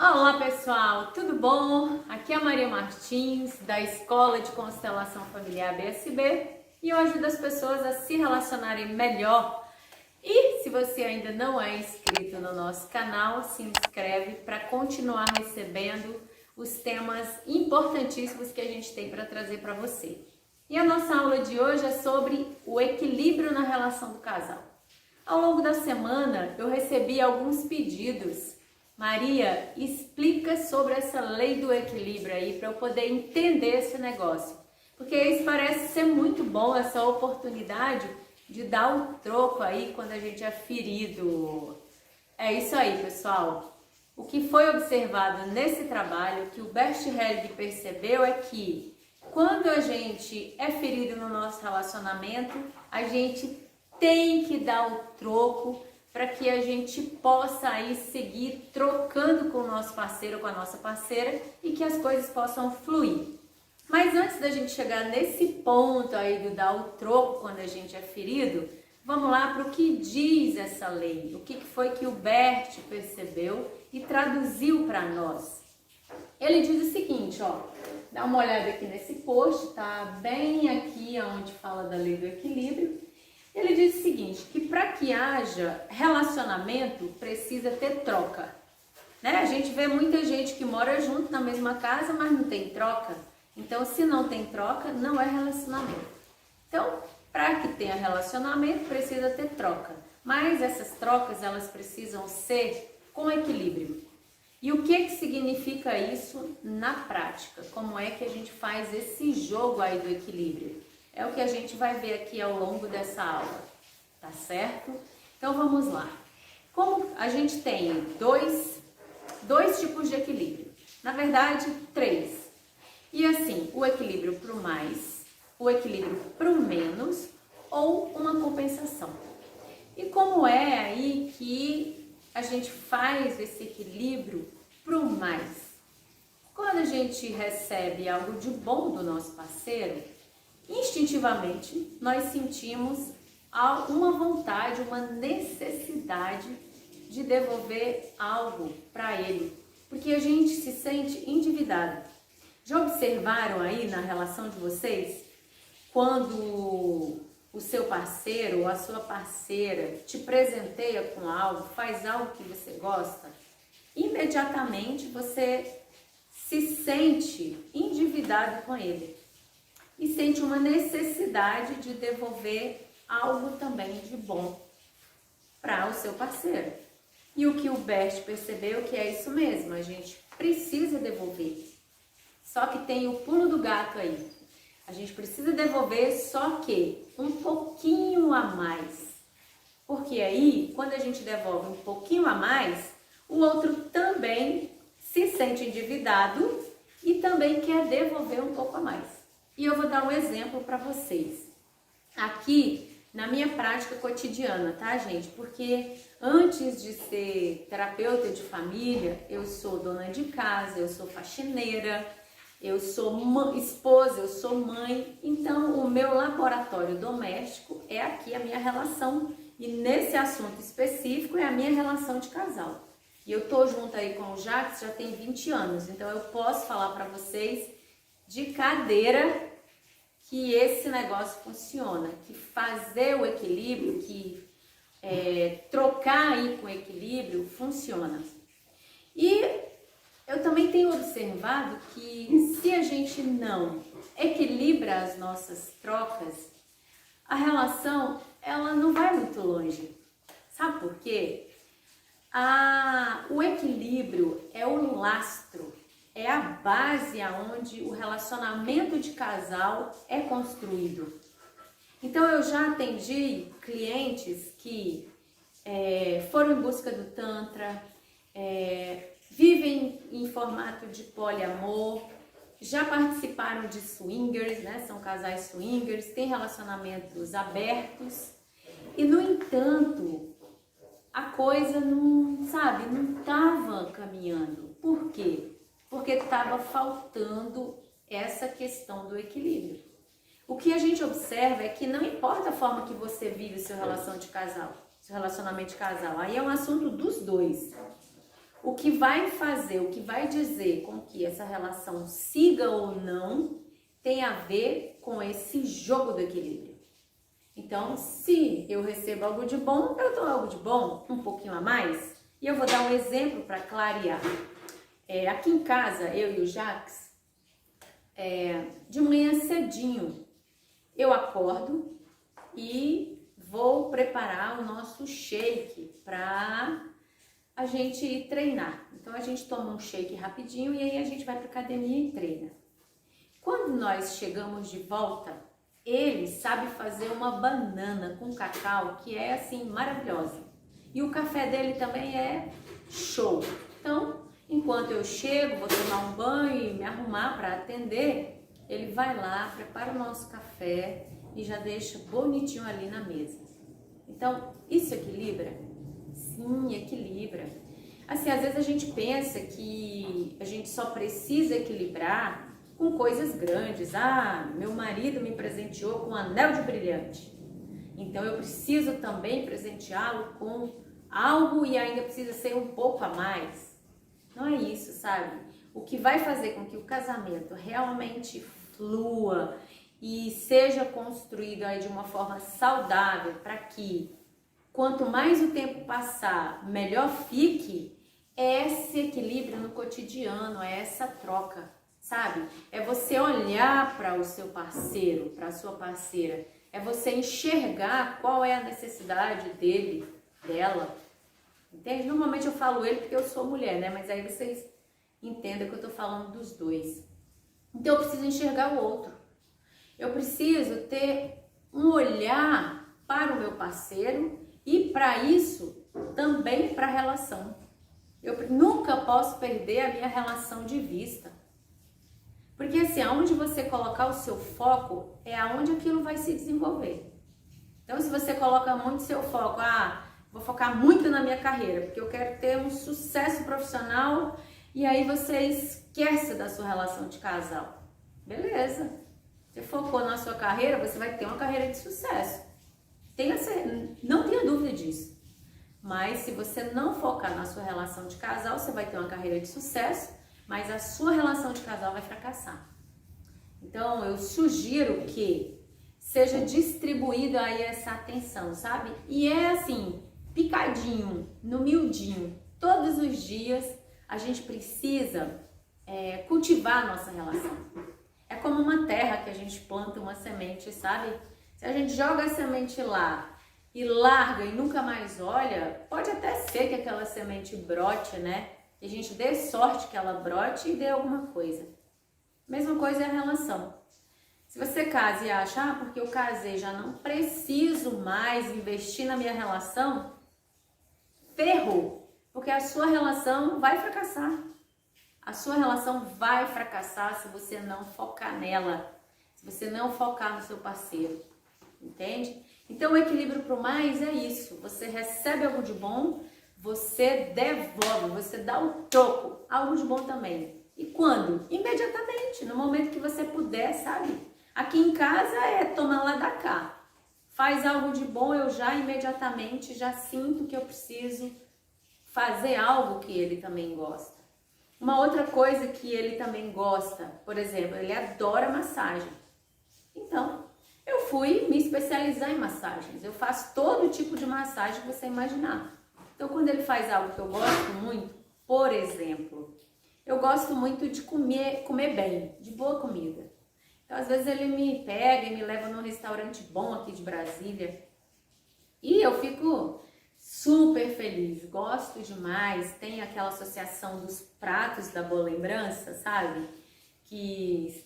Olá pessoal, tudo bom? Aqui é a Maria Martins, da Escola de Constelação Familiar BSB, e eu ajudo as pessoas a se relacionarem melhor. E se você ainda não é inscrito no nosso canal, se inscreve para continuar recebendo os temas importantíssimos que a gente tem para trazer para você. E a nossa aula de hoje é sobre o equilíbrio na relação do casal. Ao longo da semana eu recebi alguns pedidos. Maria, explica sobre essa lei do equilíbrio aí para eu poder entender esse negócio. Porque isso parece ser muito bom, essa oportunidade de dar um troco aí quando a gente é ferido. É isso aí, pessoal. O que foi observado nesse trabalho, que o Bert Helling percebeu, é que quando a gente é ferido no nosso relacionamento, a gente tem que dar o troco para que a gente possa aí seguir trocando com o nosso parceiro, com a nossa parceira, e que as coisas possam fluir. Mas antes da gente chegar nesse ponto aí do dar o troco quando a gente é ferido, vamos lá para o que diz essa lei, o que foi que o Bert percebeu e traduziu para nós. Ele diz o seguinte, ó, dá uma olhada aqui nesse post, tá bem aqui onde fala da lei do equilíbrio. Ele diz o seguinte, que para que haja relacionamento, precisa ter troca. Né? A gente vê muita gente que mora junto na mesma casa, mas não tem troca. Então, se não tem troca, não é relacionamento. Então, para que tenha relacionamento, precisa ter troca. Mas essas trocas, elas precisam ser com equilíbrio. E o que significa isso na prática? Como é que a gente faz esse jogo aí do equilíbrio? É o que a gente vai ver aqui ao longo dessa aula, tá certo? Então vamos lá. Como a gente tem dois tipos de equilíbrio, na verdade, três. E assim, o equilíbrio para o mais, o equilíbrio para o menos ou uma compensação. E como é aí que a gente faz esse equilíbrio para o mais? Quando a gente recebe algo de bom do nosso parceiro, instintivamente, nós sentimos uma vontade, uma necessidade de devolver algo para ele, porque a gente se sente endividado. Já observaram aí na relação de vocês, quando o seu parceiro ou a sua parceira te presenteia com algo, faz algo que você gosta, imediatamente você se sente endividado com ele. E sente uma necessidade de devolver algo também de bom para o seu parceiro. E o que o Bert percebeu que é isso mesmo, a gente precisa devolver. Só que tem o pulo do gato aí. A gente precisa devolver, só que um pouquinho a mais. Porque aí, quando a gente devolve um pouquinho a mais, o outro também se sente endividado e também quer devolver um pouco a mais. E eu vou dar um exemplo para vocês, aqui na minha prática cotidiana, tá, gente? Porque antes de ser terapeuta de família, eu sou dona de casa, eu sou faxineira, eu sou esposa, eu sou mãe. Então, o meu laboratório doméstico é aqui a minha relação, e nesse assunto específico é a minha relação de casal. E eu tô junto aí com o Jacques já tem 20 anos, então eu posso falar para vocês de cadeira que esse negócio funciona, que fazer o equilíbrio, que trocar aí com equilíbrio funciona. E eu também tenho observado que se a gente não equilibra as nossas trocas, a relação ela não vai muito longe. Sabe por quê? O equilíbrio é o lastro, é a base aonde o relacionamento de casal é construído. Então eu já atendi clientes que foram em busca do Tantra, vivem em formato de poliamor, já participaram de swingers, né? São casais swingers, têm relacionamentos abertos e, no entanto, a coisa não estava caminhando. Por quê? Porque estava faltando essa questão do equilíbrio. O que a gente observa é que não importa a forma que você vive o seu relacionamento de casal, aí é um assunto dos dois. O que vai fazer, o que vai dizer com que essa relação siga ou não, tem a ver com esse jogo do equilíbrio. Então, se eu recebo algo de bom, eu dou algo de bom, um pouquinho a mais. E eu vou dar um exemplo para clarear. Aqui em casa, eu e o Jax, de manhã cedinho, eu acordo e vou preparar o nosso shake para a gente ir treinar. Então, a gente toma um shake rapidinho e aí a gente vai para academia e treina. Quando nós chegamos de volta, ele sabe fazer uma banana com cacau que é assim maravilhosa. E o café dele também é show. Então, enquanto eu chego, vou tomar um banho e me arrumar para atender, ele vai lá, prepara o nosso café e já deixa bonitinho ali na mesa. Então, isso equilibra? Sim, equilibra. Assim, às vezes a gente pensa que a gente só precisa equilibrar com coisas grandes. Ah, meu marido me presenteou com um anel de brilhante, então eu preciso também presenteá-lo com algo e ainda precisa ser um pouco a mais. Não é isso, sabe? O que vai fazer com que o casamento realmente flua e seja construído aí de uma forma saudável para que quanto mais o tempo passar, melhor fique, é esse equilíbrio no cotidiano, é essa troca. Sabe? É você olhar para o seu parceiro, para a sua parceira, é você enxergar qual é a necessidade dele, dela. Entende? Normalmente eu falo ele porque eu sou mulher, né? Mas aí vocês entendem que eu tô falando dos dois. Então eu preciso enxergar o outro. Eu preciso ter um olhar para o meu parceiro e para isso também para a relação. Eu nunca posso perder a minha relação de vista. Porque assim, aonde você colocar o seu foco é aonde aquilo vai se desenvolver. Então, se você coloca muito seu foco, vou focar muito na minha carreira, porque eu quero ter um sucesso profissional, e aí você esquece da sua relação de casal. Beleza. Você focou na sua carreira, você vai ter uma carreira de sucesso. Não tenha dúvida disso. Mas se você não focar na sua relação de casal, você vai ter uma carreira de sucesso, mas a sua relação de casal vai fracassar. Então, eu sugiro que seja distribuída aí essa atenção, sabe? E é assim, picadinho, no miudinho, todos os dias a gente precisa cultivar a nossa relação. É como uma terra que a gente planta uma semente, sabe? Se a gente joga a semente lá e larga e nunca mais olha, pode até ser que aquela semente brote, né? E a gente dê sorte que ela brote e dê alguma coisa. Mesma coisa é a relação. Se você casa e acha, porque eu casei, já não preciso mais investir na minha relação, ferrou. Porque a sua relação vai fracassar. A sua relação vai fracassar se você não focar nela. Se você não focar no seu parceiro. Entende? Então o equilíbrio pro mais é isso. Você recebe algo de bom, você devolve, você dá o troco, algo de bom também. E quando? Imediatamente, no momento que você puder, sabe? Aqui em casa é tomar lá da cá. Faz algo de bom, eu já imediatamente já sinto que eu preciso fazer algo que ele também gosta. Uma outra coisa que ele também gosta, por exemplo, ele adora massagem. Então, eu fui me especializar em massagens. Eu faço todo tipo de massagem que você imaginar. Então, quando ele faz algo que eu gosto muito, por exemplo, eu gosto muito de comer bem, de boa comida. Então, às vezes ele me pega e me leva num restaurante bom aqui de Brasília e eu fico super feliz, gosto demais. Tem aquela associação dos pratos da boa lembrança, sabe? Que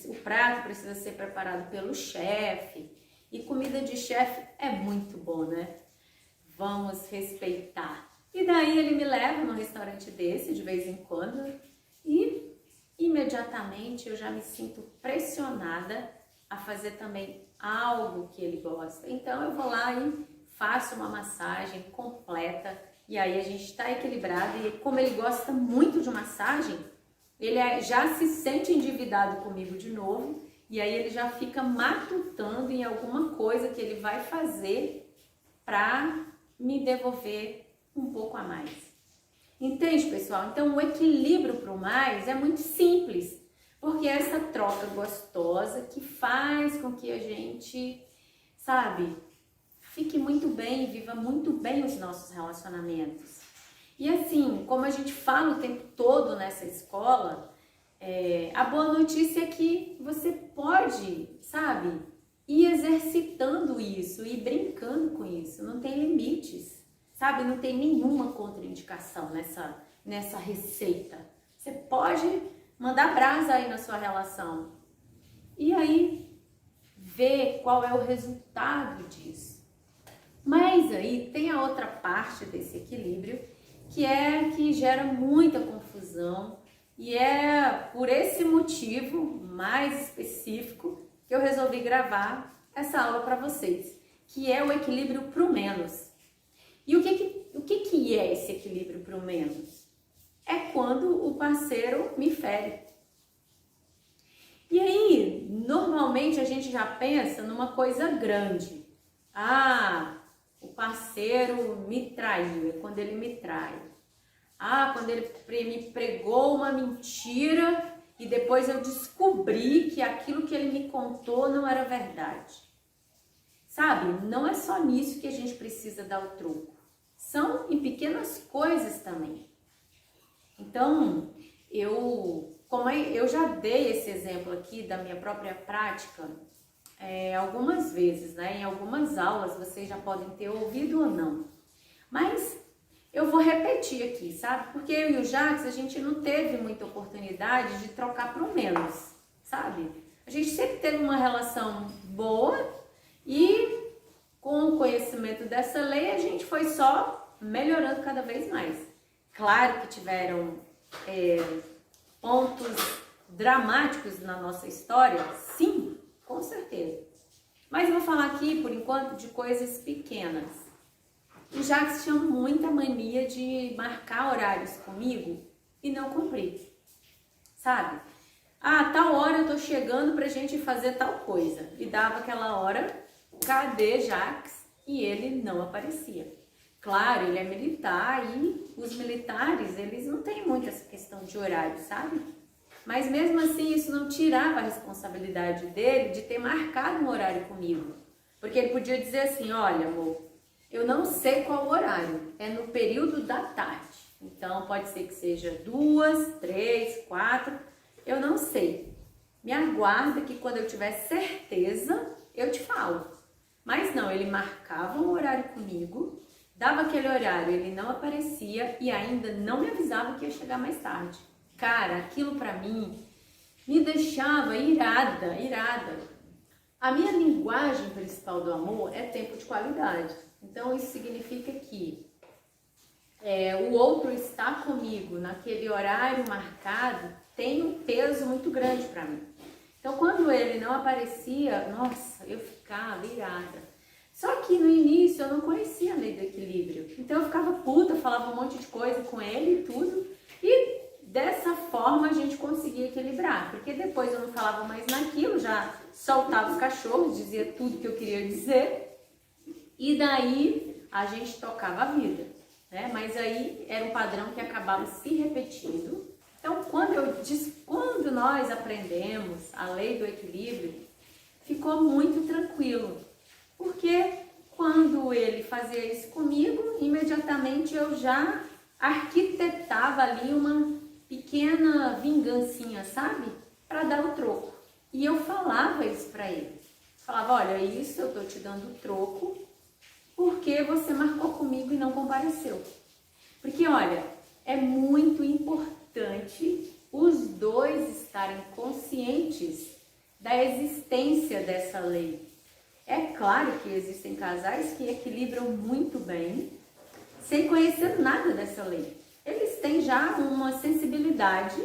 o prato precisa ser preparado pelo chefe e comida de chefe é muito bom, né? Vamos respeitar. E daí ele me leva num restaurante desse de vez em quando e imediatamente eu já me sinto pressionada a fazer também algo que ele gosta. Então eu vou lá e faço uma massagem completa e aí a gente está equilibrado. E como ele gosta muito de massagem, ele já se sente endividado comigo de novo e aí ele já fica matutando em alguma coisa que ele vai fazer para me devolver um pouco a mais. Entende, pessoal? Então, o equilíbrio para o mais é muito simples, porque é essa troca gostosa que faz com que a gente, sabe, fique muito bem, viva muito bem os nossos relacionamentos. E assim, como a gente fala o tempo todo nessa escola, a boa notícia é que você pode, sabe, ir exercitando isso, ir brincando com isso, não tem limites, sabe, não tem nenhuma contraindicação nessa receita. Você pode mandar brasa aí na sua relação e aí ver qual é o resultado disso. Mas aí tem a outra parte desse equilíbrio, que gera muita confusão, e é por esse motivo mais específico que eu resolvi gravar essa aula para vocês, que é o equilíbrio pro menos. E o que é esse equilíbrio pro menos? É quando o parceiro me fere. E aí, normalmente a gente já pensa numa coisa grande. O parceiro me traiu, é quando ele me trai. Quando ele me pregou uma mentira e depois eu descobri que aquilo que ele me contou não era verdade. Sabe, não é só nisso que a gente precisa dar o troco. São em pequenas coisas também. Então, como eu já dei esse exemplo aqui da minha própria prática, algumas vezes, né? Em algumas aulas vocês já podem ter ouvido ou não. Mas eu vou repetir aqui, sabe? Porque eu e o Jax, a gente não teve muita oportunidade de trocar pro menos, sabe? A gente sempre teve uma relação boa e com o conhecimento dessa lei a gente foi só melhorando cada vez mais. Claro que tiveram pontos dramáticos na nossa história, sim, com certeza. Mas eu vou falar aqui, por enquanto, de coisas pequenas. O Jax tinha muita mania de marcar horários comigo e não cumprir, sabe? Tal hora eu tô chegando pra gente fazer tal coisa. E dava aquela hora, cadê Jax? E ele não aparecia. Claro, ele é militar e os militares, eles não têm muito essa questão de horário, sabe? Mas mesmo assim, isso não tirava a responsabilidade dele de ter marcado um horário comigo. Porque ele podia dizer assim, olha, amor, eu não sei qual horário, é no período da tarde. Então, pode ser que seja 2, 3, 4, eu não sei. Me aguarda que quando eu tiver certeza, eu te falo. Mas não, ele marcava um horário comigo, dava aquele horário, ele não aparecia e ainda não me avisava que ia chegar mais tarde. Cara, aquilo pra mim me deixava irada. A minha linguagem principal do amor é tempo de qualidade. Então, isso significa que o outro estar comigo naquele horário marcado tem um peso muito grande para mim. Então, quando ele não aparecia, nossa, eu ficava irada. Só que no início eu não conhecia a lei do equilíbrio. Então, eu ficava puta, falava um monte de coisa com ele e tudo. E dessa forma a gente conseguia equilibrar. Porque depois eu não falava mais naquilo, já soltava os cachorros, dizia tudo que eu queria dizer. E daí a gente tocava a vida, né? Mas aí era um padrão que acabava se repetindo. Então, quando nós aprendemos a lei do equilíbrio, ficou muito tranquilo. Porque quando ele fazia isso comigo, imediatamente eu já arquitetava ali uma pequena vingancinha, sabe? Para dar o troco. E eu falava isso para ele. Falava, olha, isso eu tô te dando troco, porque você marcou comigo e não compareceu. Porque, olha, é muito importante os dois estarem conscientes da existência dessa lei. É claro que existem casais que equilibram muito bem, sem conhecer nada dessa lei. Eles têm já uma sensibilidade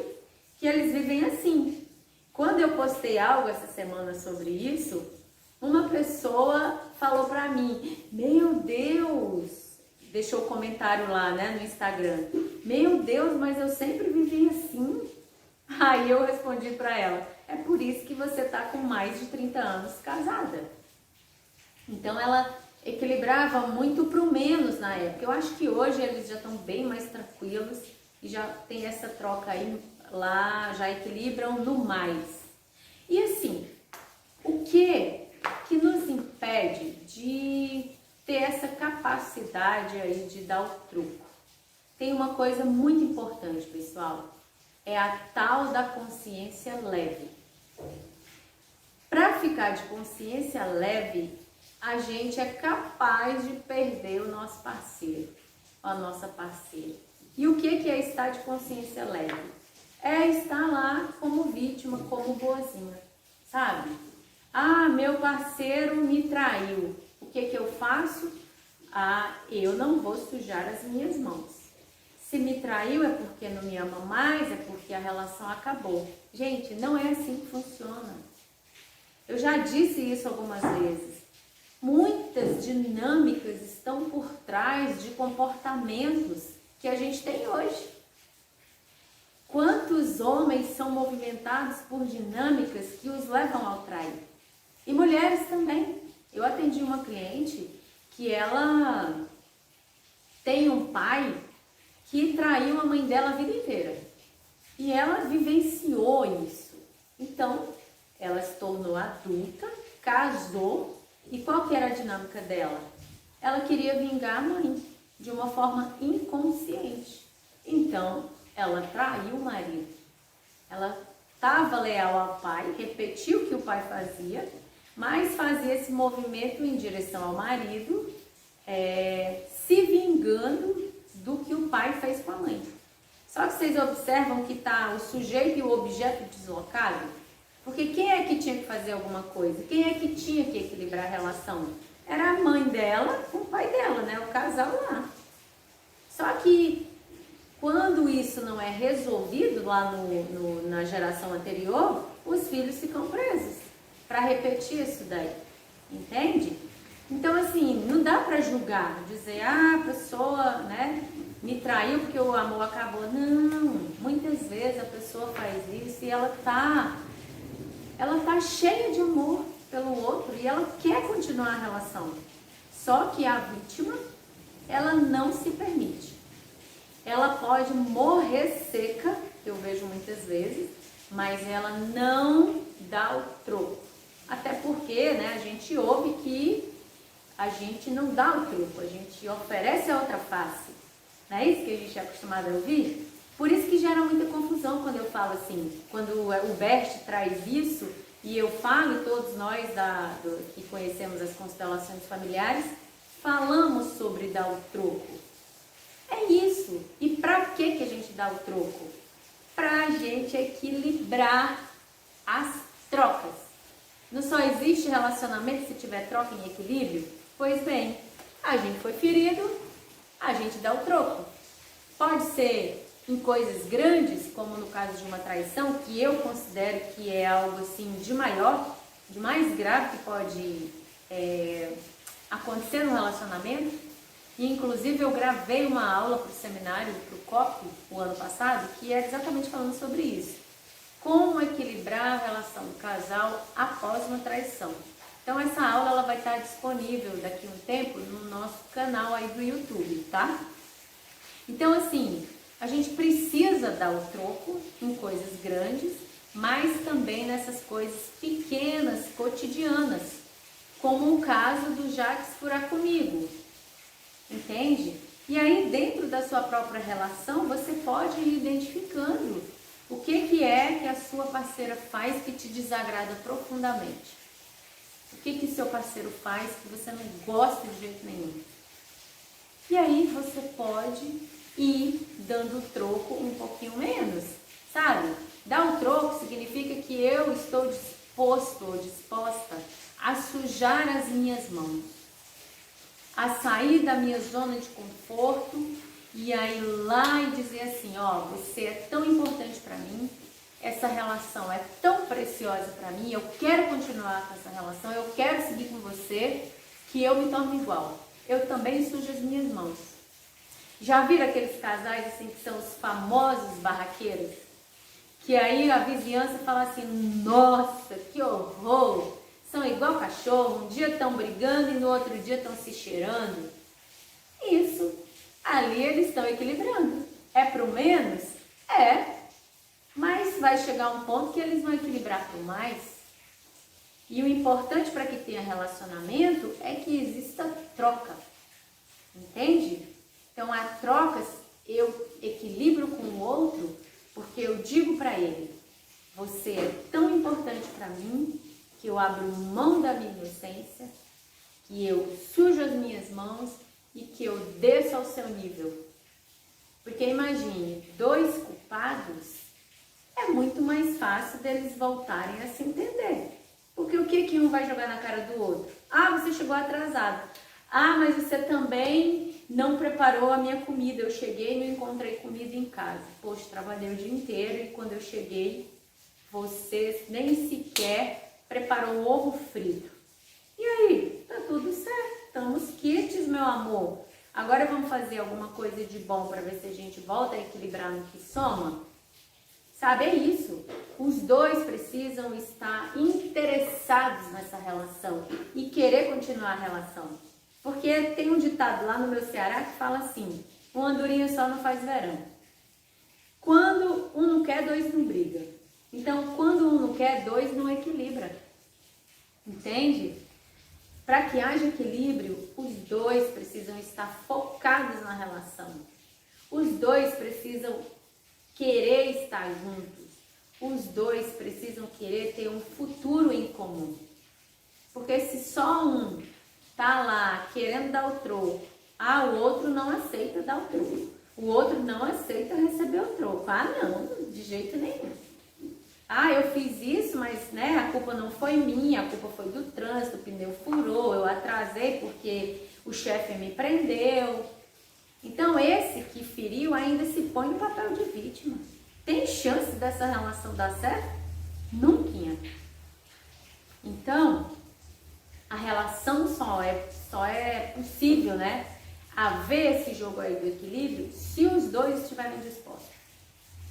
que eles vivem assim. Quando eu postei algo essa semana sobre isso, uma pessoa falou pra mim, meu Deus, deixou um comentário lá, né, no Instagram, meu Deus, mas eu sempre vivi assim. Aí eu respondi pra ela, é por isso que você tá com mais de 30 anos casada. Então ela equilibrava muito pro menos na época. Eu acho que hoje eles já estão bem mais tranquilos e já tem essa troca aí lá, já equilibram no mais. E assim, o que nos impede de ter essa capacidade aí de dar o troco? Tem uma coisa muito importante, pessoal, é a tal da consciência leve. Para ficar de consciência leve, a gente é capaz de perder o nosso parceiro, a nossa parceira. E o que é estar de consciência leve? É estar lá como vítima, como boazinha, sabe? Ah, meu parceiro me traiu. O que eu faço? Ah, eu não vou sujar as minhas mãos. Se me traiu é porque não me ama mais, é porque a relação acabou. Gente, não é assim que funciona. Eu já disse isso algumas vezes. Muitas dinâmicas estão por trás de comportamentos que a gente tem hoje. Quantos homens são movimentados por dinâmicas que os levam ao trair? E mulheres também. Eu atendi uma cliente que ela tem um pai que traiu a mãe dela a vida inteira. E ela vivenciou isso. Então, ela se tornou adulta, casou, e qual que era a dinâmica dela? Ela queria vingar a mãe, de uma forma inconsciente. Então, ela traiu o marido. Ela estava leal ao pai, repetiu o que o pai fazia, mas fazia esse movimento em direção ao marido, se vingando do que o pai fez com a mãe. Só que vocês observam que está o sujeito e o objeto deslocado? Porque quem é que tinha que fazer alguma coisa? Quem é que tinha que equilibrar a relação? Era a mãe dela com o pai dela, né? O casal lá. Só que quando isso não é resolvido lá na geração anterior, os filhos ficam presos para repetir isso daí. Entende? Então, assim, não dá para julgar, dizer, ah, a pessoa, né, me traiu porque o amor acabou. Não, muitas vezes a pessoa faz isso e ela tá cheia de amor pelo outro e ela quer continuar a relação. Só que a vítima, ela não se permite. Ela pode morrer seca, que eu vejo muitas vezes, mas ela não dá o troco. Até porque, né, a gente ouve que a gente não dá o troco, a gente oferece a outra face. Não é isso que a gente é acostumado a ouvir? Por isso que gera muita confusão quando eu falo assim, quando o Bert traz isso, e eu falo, e todos nós que conhecemos as constelações familiares, falamos sobre dar o troco. É isso. E para que a gente dá o troco? Para a gente equilibrar as trocas. Não só existe relacionamento se tiver troca em equilíbrio? Pois bem, a gente foi ferido, a gente dá o troco. Pode ser em coisas grandes, como no caso de uma traição, que eu considero que é algo assim de maior, de mais grave que pode acontecer no relacionamento. E inclusive eu gravei uma aula para o seminário, para o COP, o ano passado, que é exatamente falando sobre isso. Como equilibrar a relação do casal após uma traição. Então essa aula ela vai estar disponível daqui a um tempo no nosso canal aí do YouTube, tá? Então assim, a gente precisa dar o troco em coisas grandes, mas também nessas coisas pequenas, cotidianas, como o caso do Jaques furar comigo, entende? E aí dentro da sua própria relação você pode ir identificando o que é que a sua parceira faz que te desagrada profundamente. O que seu parceiro faz que você não gosta de jeito nenhum. E aí você pode ir dando o troco um pouquinho menos, sabe? Dar o troco significa que eu estou disposto ou disposta a sujar as minhas mãos, a sair da minha zona de conforto e aí ir lá e dizer assim, ó, você é tão importante para mim, essa relação é tão preciosa para mim, eu quero continuar com essa relação, eu quero seguir com você, que eu me torno igual. Eu também sujo as minhas mãos. Já viram aqueles casais assim que são os famosos barraqueiros? Que aí a vizinhança fala assim, nossa, que horror! são igual cachorro, um dia estão brigando e no outro dia estão se cheirando. Isso, ali eles estão equilibrando. É pro menos? É, mas vai chegar um ponto que eles vão equilibrar pro mais. E o importante para que tenha relacionamento é que exista troca, entende? Então a troca, eu equilibro com o outro porque eu digo para ele, você é tão importante para mim que eu abro mão da minha inocência, que eu sujo as minhas mãos e que eu desço ao seu nível. Porque imagine, dois culpados, é muito mais fácil deles voltarem a se entender. Porque o que um vai jogar na cara do outro? Ah, você chegou atrasado. Ah, mas você também não preparou a minha comida. Eu cheguei e não encontrei comida em casa. Poxa, trabalhei o dia inteiro e quando eu cheguei, você nem sequer preparou um ovo frito. E aí? Tá tudo certo. Estamos quites, meu amor. Agora vamos fazer alguma coisa de bom para ver se a gente volta a equilibrar no que soma? Sabe, é isso. Os dois precisam estar interessados nessa relação e querer continuar a relação. Porque tem um ditado lá no meu Ceará que fala assim, uma andorinha só não faz verão. Quando um não quer, dois não briga. Então, quando um não quer, dois não equilibra. Entende? Para que haja equilíbrio, os dois precisam estar focados na relação. Os dois precisam querer estar juntos. Os dois precisam querer ter um futuro em comum. Porque se só um tá lá querendo dar o troco, o outro não aceita dar o troco. O outro não aceita receber o troco. Não, de jeito nenhum. Eu fiz isso, mas né, a culpa não foi minha, a culpa foi do trânsito, o pneu furou, eu atrasei porque o chefe me prendeu. Então esse que feriu ainda se põe no papel de vítima. Tem chance dessa relação dar certo? Nunca. Então, a relação só é possível, né? Haver esse jogo aí do equilíbrio se os dois estiverem dispostos.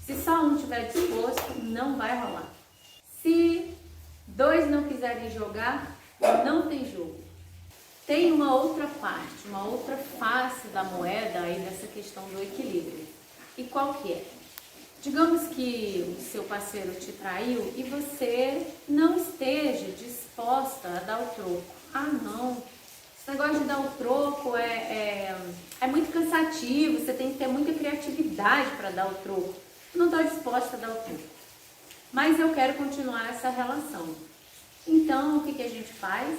Se só um estiver disposto, não vai rolar. Se dois não quiserem jogar, não tem jogo. Tem uma outra parte, uma outra face da moeda aí nessa questão do equilíbrio. E qual que é? Digamos que o seu parceiro te traiu e você não esteja disposta a dar o troco. Não, esse negócio de dar o troco é muito cansativo, você tem que ter muita criatividade para dar o troco. Não estou disposta a dar o troco, mas eu quero continuar essa relação. Então, o que a gente faz?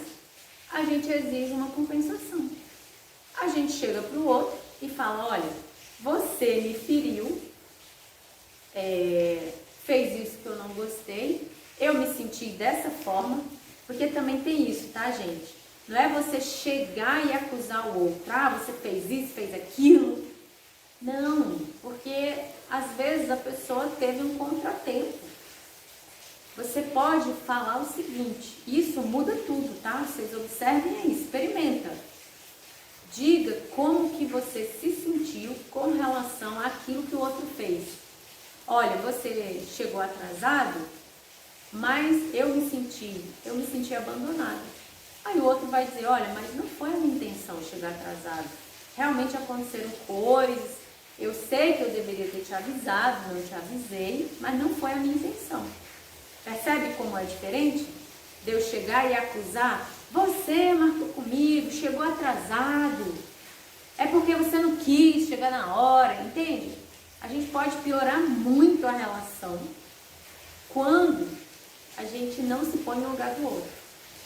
A gente exige uma compensação. A gente chega para o outro e fala, olha, você me feriu, fez isso que eu não gostei, eu me senti dessa forma, porque também tem isso, tá, gente? Não é você chegar e acusar o outro, você fez isso, fez aquilo. Não, porque às vezes a pessoa teve um contratempo. Você pode falar o seguinte, isso muda tudo, tá? Vocês observem aí, experimenta. Diga como que você se sentiu com relação àquilo que o outro fez. Olha, você chegou atrasado, mas eu me senti abandonada. Aí o outro vai dizer, olha, mas não foi a minha intenção chegar atrasado. Realmente aconteceram coisas, eu sei que eu deveria ter te avisado, não te avisei, mas não foi a minha intenção. Percebe como é diferente? De eu chegar e acusar, você marcou comigo, chegou atrasado, é porque você não quis chegar na hora, entende? A gente pode piorar muito a relação quando a gente não se põe no lugar do outro,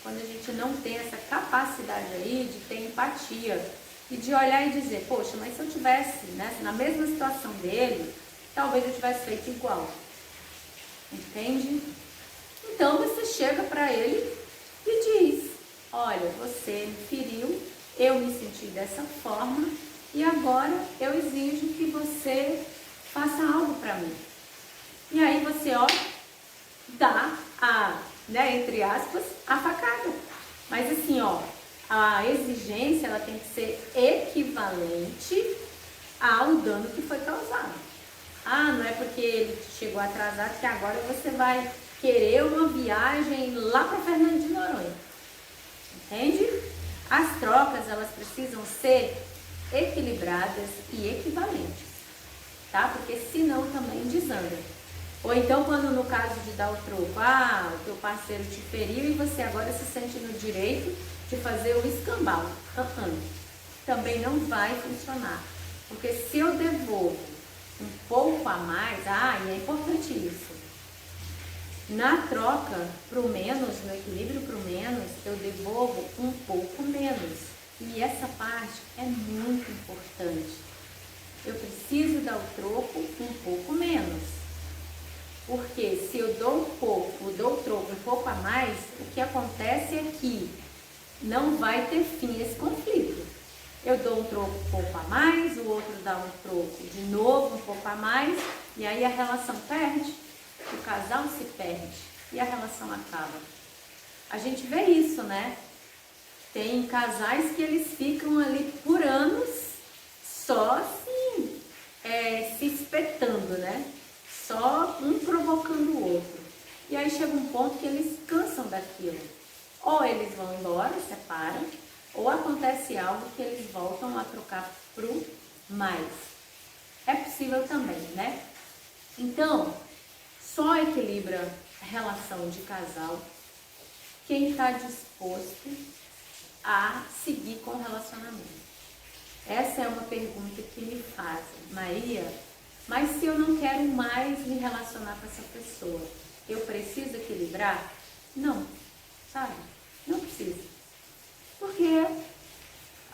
quando a gente não tem essa capacidade aí de ter empatia e de olhar e dizer, poxa, mas se eu tivesse na mesma situação dele, talvez eu tivesse feito igual, entende? Então você chega para ele e diz, olha, você me feriu, eu me senti dessa forma e agora eu exijo que você faça algo para mim. E aí você, dá entre aspas, a facada. Mas assim, a exigência ela tem que ser equivalente ao dano que foi causado. Não é porque ele chegou atrasado que agora você vai querer uma viagem lá para Fernando de Noronha. entende? As trocas, elas precisam ser equilibradas e equivalentes, tá? Porque senão também desanda. Ou então, quando no caso de dar o troco, o teu parceiro te feriu e você agora se sente no direito de fazer o escambau. Também não vai funcionar. Porque se eu devolvo um pouco a mais, e é importante isso. Na troca pro menos, no equilíbrio pro menos, eu devolvo um pouco menos. E essa parte é muito importante. Eu preciso dar o troco um pouco menos. Porque se eu dou um pouco, dou o troco um pouco a mais, o que acontece é que não vai ter fim esse conflito. Eu dou um troco um pouco a mais, o outro dá um troco de novo um pouco a mais, e aí a relação perde, o casal se perde e a relação acaba. A gente vê isso, né? Tem casais que eles ficam ali por anos só assim, se espetando, né? Só um provocando o outro. E aí chega um ponto que eles cansam daquilo. Ou eles vão embora, separam, ou acontece algo que eles voltam a trocar pro mais. É possível também, né? Então, só equilibra a relação de casal quem está disposto a seguir com o relacionamento. Essa é uma pergunta que me fazem, Maria, mas se eu não quero mais me relacionar com essa pessoa, eu preciso equilibrar? Não, sabe? Não precisa. Porque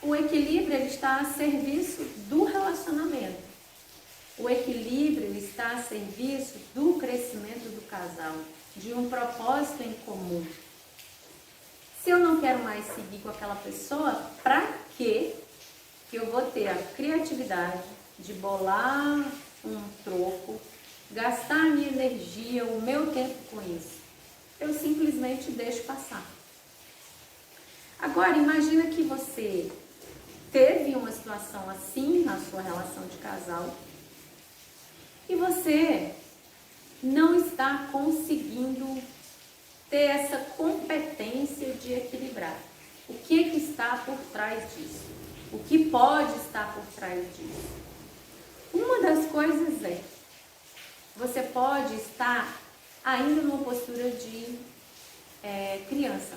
o equilíbrio ele está a serviço do relacionamento. O equilíbrio está a serviço do crescimento do casal, de um propósito em comum. Se eu não quero mais seguir com aquela pessoa, para que eu vou ter a criatividade de bolar um troco, gastar a minha energia, o meu tempo com isso? Eu simplesmente deixo passar. Agora, imagina que você teve uma situação assim na sua relação de casal e você não está conseguindo ter essa competência de equilibrar. O que está por trás disso? O que pode estar por trás disso? Uma das coisas é, você pode estar ainda numa postura de criança.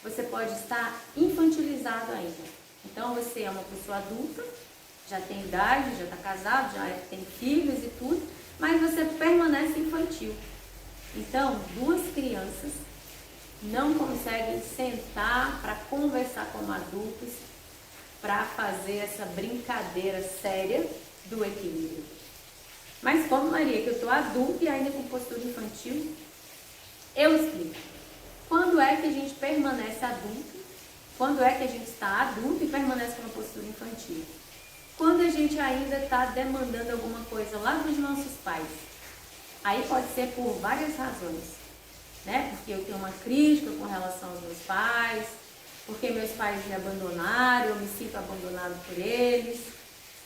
Você pode estar infantilizado ainda. Então você é uma pessoa adulta, já tem idade, já está casado, já tem filhos e tudo, mas você permanece infantil. Então, duas crianças não conseguem sentar para conversar como adultos, para fazer essa brincadeira séria do equilíbrio. Mas como, Maria, que eu estou adulta e ainda com postura infantil, eu explico. Quando é que a gente permanece adulto? Quando é que a gente está adulto e permanece com uma postura infantil? Quando a gente ainda está demandando alguma coisa lá dos nossos pais. Aí pode ser por várias razões, né? Porque eu tenho uma crítica com relação aos meus pais, porque meus pais me abandonaram, eu me sinto abandonado por eles,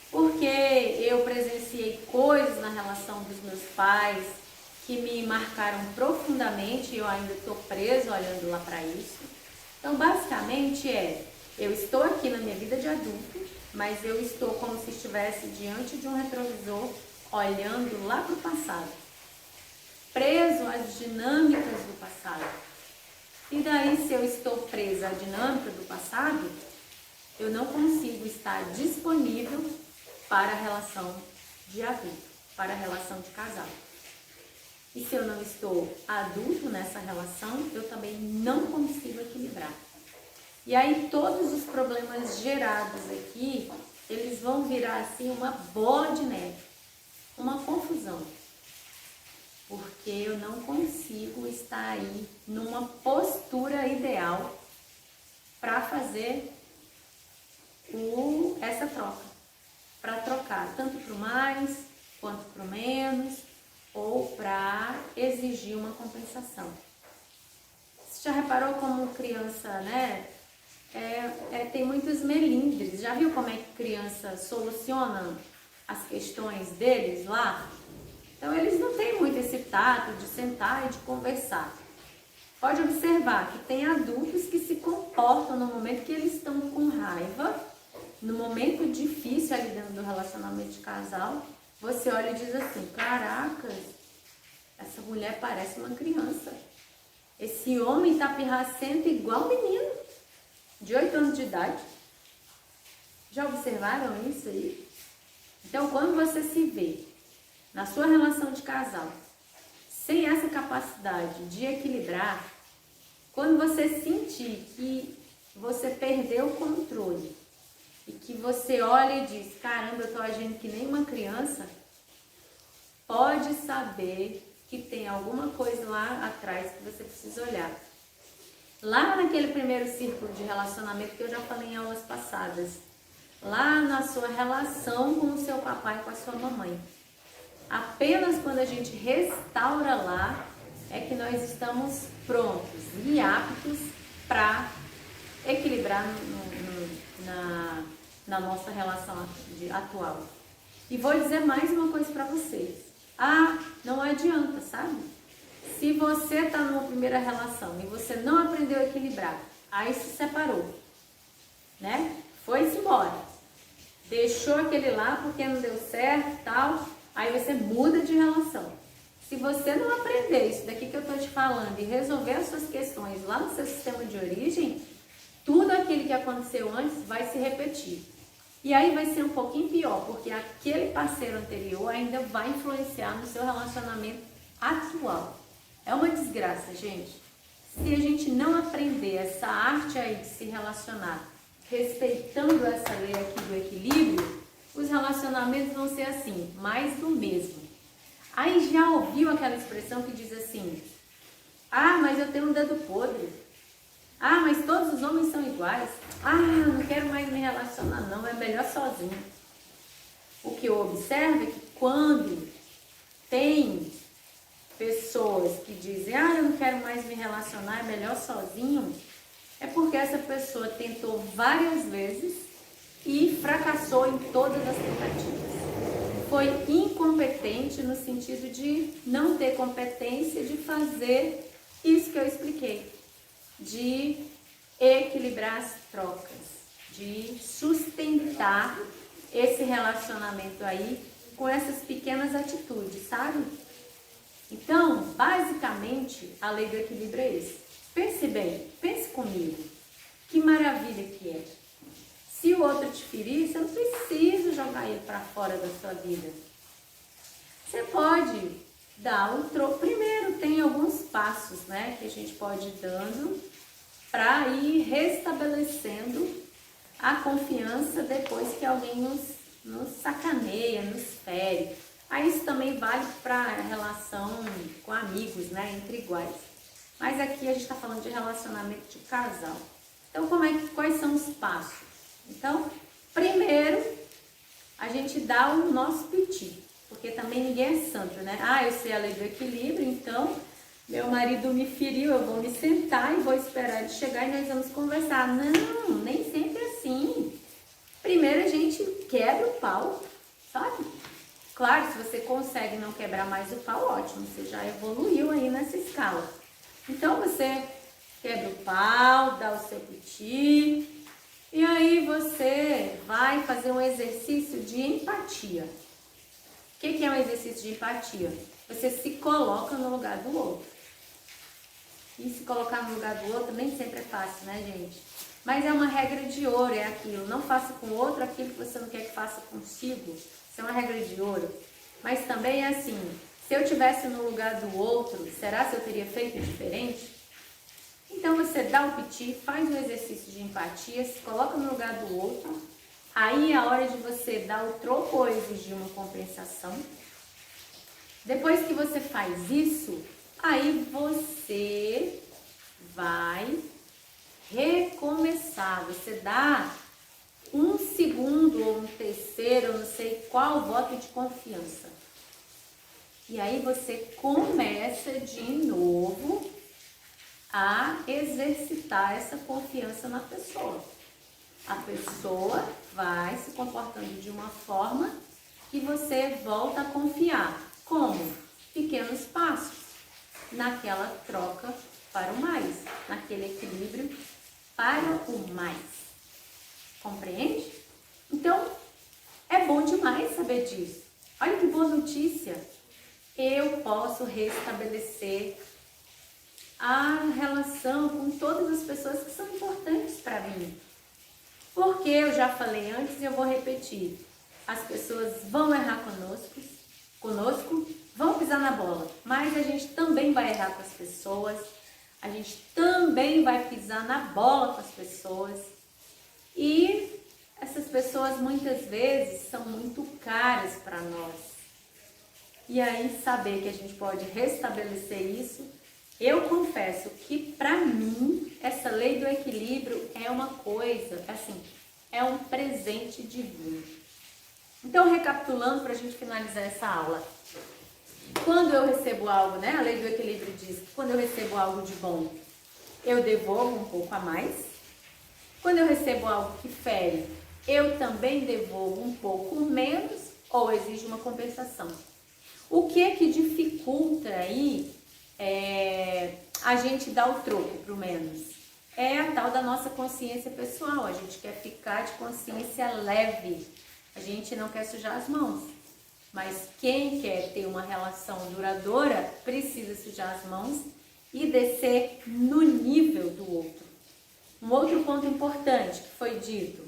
porque eu presenciei coisas na relação dos meus pais que me marcaram profundamente e eu ainda estou preso olhando lá para isso. Então, basicamente eu estou aqui na minha vida de adulto, mas eu estou como se estivesse diante de um retrovisor, olhando lá para o passado, preso às dinâmicas do passado. E daí, se eu estou presa à dinâmica do passado, eu não consigo estar disponível para a relação de adulto, para a relação de casal. E se eu não estou adulto nessa relação, eu também não consigo equilibrar. E aí todos os problemas gerados aqui, eles vão virar assim uma bola de neve, uma confusão. Porque eu não consigo estar aí numa postura ideal para fazer essa troca. Para trocar tanto para o mais quanto para o menos, ou para exigir uma compensação. Você já reparou como criança, né? Tem muitos melindres. Já viu como é que criança soluciona as questões deles lá? Então eles não têm muito esse tato de sentar e de conversar. Pode observar que tem adultos que se comportam no momento que eles estão com raiva, no momento difícil ali dentro do relacionamento de casal, você olha e diz assim, caracas, essa mulher parece uma criança. Esse homem tá pirracento igual um menino, de 8 anos de idade. Já observaram isso aí? Então, quando você se vê na sua relação de casal, sem essa capacidade de equilibrar, quando você sentir que você perdeu o controle e que você olha e diz, caramba, eu tô agindo que nem uma criança, pode saber que tem alguma coisa lá atrás que você precisa olhar. Lá naquele primeiro círculo de relacionamento que eu já falei em aulas passadas, lá na sua relação com o seu papai e com a sua mamãe. Apenas quando a gente restaura lá, é que nós estamos prontos e aptos para equilibrar na nossa relação atual. E vou dizer mais uma coisa para vocês. Não adianta, sabe? Se você está numa primeira relação e você não aprendeu a equilibrar, aí se separou, né? Foi-se embora. Deixou aquele lá porque não deu certo e tal, aí você muda de relação. Se você não aprender isso daqui que eu estou te falando e resolver as suas questões lá no seu sistema de origem, tudo aquilo que aconteceu antes vai se repetir. E aí vai ser um pouquinho pior, porque aquele parceiro anterior ainda vai influenciar no seu relacionamento atual. É uma desgraça, gente. Se a gente não aprender essa arte aí de se relacionar, respeitando essa lei aqui do equilíbrio, os relacionamentos vão ser assim, mais do mesmo. Aí já ouviu aquela expressão que diz assim, mas eu tenho um dedo podre. Mas todos os homens são iguais. Eu não quero mais me relacionar não, é melhor sozinho. O que eu observo é que quando tem pessoas que dizem, eu não quero mais me relacionar, é melhor sozinho, é porque essa pessoa tentou várias vezes e fracassou em todas as tentativas. Foi incompetente no sentido de não ter competência de fazer isso que eu expliquei. De equilibrar as trocas, de sustentar esse relacionamento aí com essas pequenas atitudes, sabe? Então, basicamente, a lei do equilíbrio é esse. Pense bem, pense comigo. Que maravilha que é. Se o outro te ferir, você não precisa jogar ele para fora da sua vida. Você pode dar um troco. Primeiro, tem alguns passos, né, que a gente pode ir dando para ir restabelecendo a confiança depois que alguém nos sacaneia, nos fere. Aí isso também vale para relação com amigos, né, entre iguais. Mas aqui a gente está falando de relacionamento de casal. Então, quais são os passos? Então, primeiro, a gente dá o nosso piti. Porque também ninguém é santo, né? Eu sei a lei do equilíbrio, então meu marido me feriu, eu vou me sentar e vou esperar ele chegar e nós vamos conversar. Não, nem sempre é assim. Primeiro a gente quebra o pau, sabe? Claro, se você consegue não quebrar mais o pau, ótimo, você já evoluiu aí nessa escala. Então você quebra o pau, dá o seu piti e aí você vai fazer um exercício de empatia. O que é um exercício de empatia? Você se coloca no lugar do outro. E se colocar no lugar do outro nem sempre é fácil, né, gente? Mas é uma regra de ouro, é aquilo. Não faça com o outro aquilo que você não quer que faça consigo. Isso é uma regra de ouro. Mas também é assim, se eu estivesse no lugar do outro, será que eu teria feito diferente? Então você dá o piti, faz um exercício de empatia, se coloca no lugar do outro. Aí é a hora de você dar o troco ou exigir uma compensação. Depois que você faz isso, aí você vai recomeçar. Você dá um segundo ou um terceiro, eu não sei qual voto de confiança. E aí você começa de novo a exercitar essa confiança na pessoa. A pessoa vai se comportando de uma forma que você volta a confiar. Como? Pequenos passos naquela troca para o mais, naquele equilíbrio para o mais. Compreende? Então, é bom demais saber disso. Olha que boa notícia. Eu posso restabelecer a relação com todas as pessoas que são importantes para mim. Porque eu já falei antes e eu vou repetir. As pessoas vão errar conosco, vão pisar na bola, mas a gente também vai errar com as pessoas, a gente também vai pisar na bola com as pessoas e essas pessoas muitas vezes são muito caras para nós. E aí saber que a gente pode restabelecer isso, eu confesso que para mim essa lei do equilíbrio é uma coisa, assim, é um presente divino. Então, recapitulando para a gente finalizar essa aula. Quando eu recebo algo, né? A lei do equilíbrio diz que quando eu recebo algo de bom, eu devolvo um pouco a mais. Quando eu recebo algo que fere, eu também devolvo um pouco menos ou exijo uma compensação. O que dificulta aí a gente dar o troco pro menos? É a tal da nossa consciência pessoal. A gente quer ficar de consciência leve. A gente não quer sujar as mãos. Mas quem quer ter uma relação duradoura precisa sujar as mãos e descer no nível do outro. Um outro ponto importante que foi dito,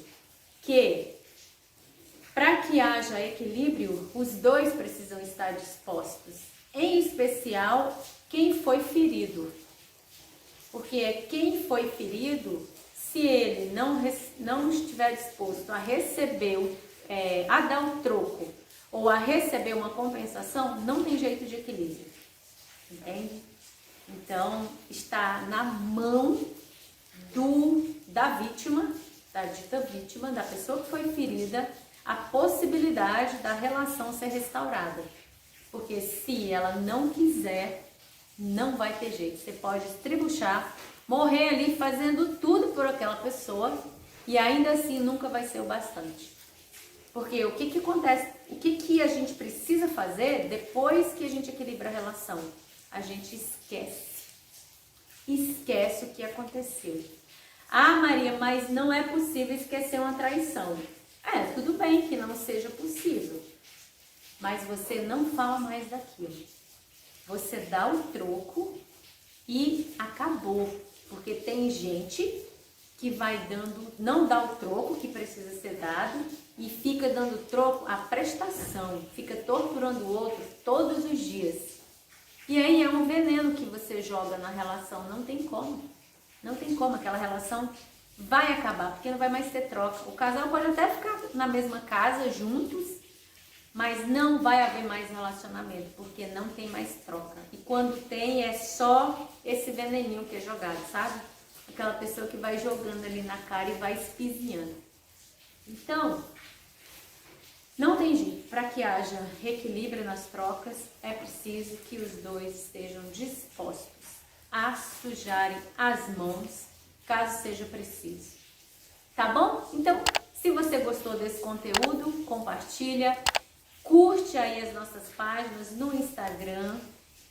que para que haja equilíbrio, os dois precisam estar dispostos. Em especial, quem foi ferido. Porque quem foi ferido, se ele não estiver disposto a receber, a dar um troco ou a receber uma compensação, não tem jeito de equilíbrio. Entende? Então, está na mão da vítima, da dita vítima, da pessoa que foi ferida, a possibilidade da relação ser restaurada. Porque se ela não quiser, não vai ter jeito. Você pode estribuchar, morrer ali fazendo tudo por aquela pessoa e ainda assim nunca vai ser o bastante. Porque o que acontece? O que a gente precisa fazer depois que a gente equilibra a relação? A gente esquece. Esquece o que aconteceu. Ah, Maria, mas não é possível esquecer uma traição. Tudo bem que não seja possível. Mas você não fala mais daquilo. Você dá o troco e acabou. Porque tem gente que vai não dá o troco que precisa ser dado e fica dando troco à prestação. Fica torturando o outro todos os dias. E aí é um veneno que você joga na relação. Não tem como. Não tem como. Aquela relação vai acabar, porque não vai mais ter troca. O casal pode até ficar na mesma casa juntos, mas não vai haver mais relacionamento, porque não tem mais troca. E quando tem, é só esse veneninho que é jogado, sabe? Aquela pessoa que vai jogando ali na cara e vai espizinhando. Então, não tem jeito. Para que haja equilíbrio nas trocas, é preciso que os dois estejam dispostos a sujarem as mãos, caso seja preciso. Tá bom? Então, se você gostou desse conteúdo, compartilha, curte aí as nossas páginas no Instagram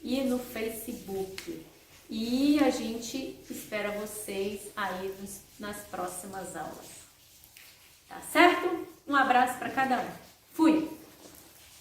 e no Facebook. E a gente espera vocês aí nas próximas aulas. Tá certo? Um abraço para cada um. Fui!